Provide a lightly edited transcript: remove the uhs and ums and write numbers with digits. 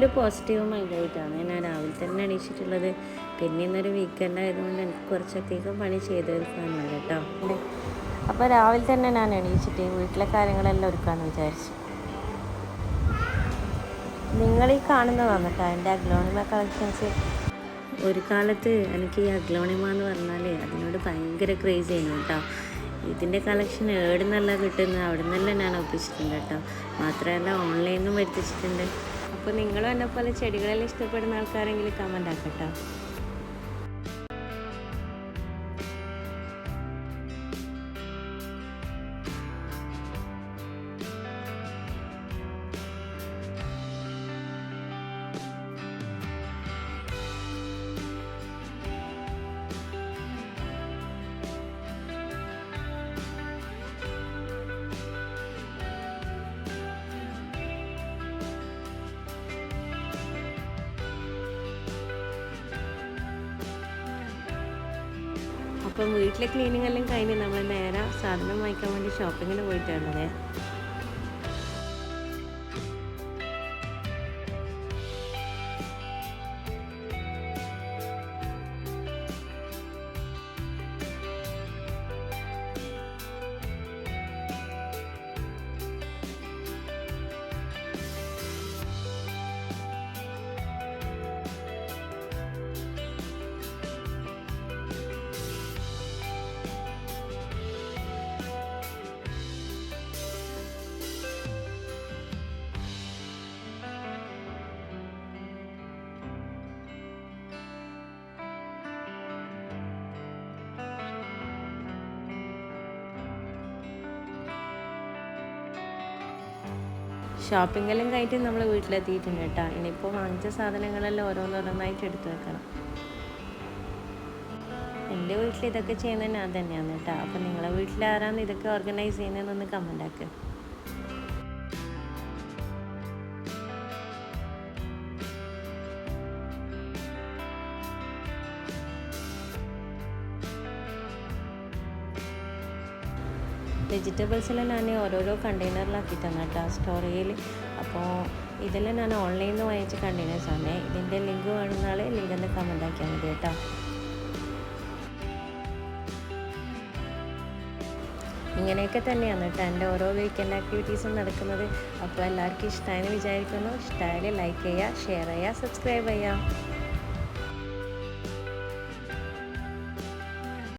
നല്ലൊരു പോസിറ്റീവ് മൈൻഡായിട്ടാണ് ഞാൻ രാവിലെ തന്നെ എണീച്ചിട്ടുള്ളത്. പിന്നെ ഇന്നൊരു വീക്കെൻഡ് ആയതുകൊണ്ട് എനിക്ക് കുറച്ചധികം പണി ചെയ്ത് തീർക്കാനുണ്ട് കേട്ടോ. അപ്പോൾ രാവിലെ തന്നെ ഞാൻ എണീച്ചിട്ട് വീട്ടിലെ കാര്യങ്ങളെല്ലാം ഒരുക്കാമെന്ന് വിചാരിച്ചു. നിങ്ങളീ കാണുന്നതാണ് കേട്ടോ എൻ്റെ അഗ്ലോണിമ കളക്ഷൻസ്. ഒരു കാലത്ത് എനിക്ക് ഈ അഗ്ലോണിമ എന്ന് പറഞ്ഞാൽ അതിനോട് ഭയങ്കര ക്രേസ് ചെയ്യുന്നു കേട്ടോ. ഇതിൻ്റെ കളക്ഷൻ എവിടെ നിന്നല്ല കിട്ടുന്നത് അവിടെ നിന്നെല്ലാം ഞാൻ ഒപ്പിച്ചിട്ടുണ്ട് കേട്ടോ. മാത്രമല്ല ഓൺലൈനിൽ നിന്നും വരുത്തിച്ചിട്ടുണ്ട്. അപ്പോൾ നിങ്ങളും എന്നെ പോലെ ചെടികളെല്ലാം ഇഷ്ടപ്പെടുന്ന ആൾക്കാരെങ്കിലും കമൻ്റ് ആക്കട്ടോ. അപ്പം വീട്ടിലെ ക്ലീനിങ് എല്ലാം കഴിഞ്ഞ് നമ്മൾ നേരെ സാധനം വാങ്ങിക്കാൻ വേണ്ടി ഷോപ്പിങ്ങിന് പോയിട്ടുള്ളത്. ഷോപ്പിംഗെല്ലാം കഴിഞ്ഞിട്ട് നമ്മൾ വീട്ടിലെത്തിയിട്ടുണ്ട് കേട്ടോ. ഇനിയിപ്പോൾ വാങ്ങിച്ച സാധനങ്ങളെല്ലാം ഓരോന്നോരോന്നായിട്ട് എടുത്തു വെക്കണം. എൻ്റെ വീട്ടിൽ ഇതൊക്കെ ചെയ്യുന്നത് ഞാൻ തന്നെയാണ് കേട്ടോ. അപ്പം നിങ്ങളെ വീട്ടിൽ ആരാണ് ഇതൊക്കെ ഓർഗനൈസ് ചെയ്യുന്നതെന്നൊന്ന് കമൻ്റ് ആക്കുക. വെജിറ്റബിൾസെല്ലാം ഞാൻ ഓരോരോ കണ്ടെയ്നറിലാക്കിയിട്ടാണ് കേട്ടോ സ്റ്റോർ ചെയ്യൽ. അപ്പോൾ ഇതെല്ലാം ഞാൻ ഓൺലൈനിൽ നിന്ന് വാങ്ങിച്ച കണ്ടെയ്നേഴ്സാണ്. ഇതിൻ്റെ ലിങ്ക് വേണമെന്നാൾ ലിങ്ക് ഒന്ന് കമൻ്റ് ആക്കിയാൽ മതി കേട്ടോ. ഇങ്ങനെയൊക്കെ തന്നെയാണ് കേട്ടോ എൻ്റെ ഓരോ വീക്കെൻഡ് ആക്ടിവിറ്റീസും നടക്കുന്നത്. അപ്പോൾ എല്ലാവർക്കും ഇഷ്ടമായെന്ന് വിചാരിക്കുന്നു. ഇഷ്ടമായാൽ ലൈക്ക് ചെയ്യുക, ഷെയർ ചെയ്യുക, സബ്സ്ക്രൈബ് ചെയ്യുക.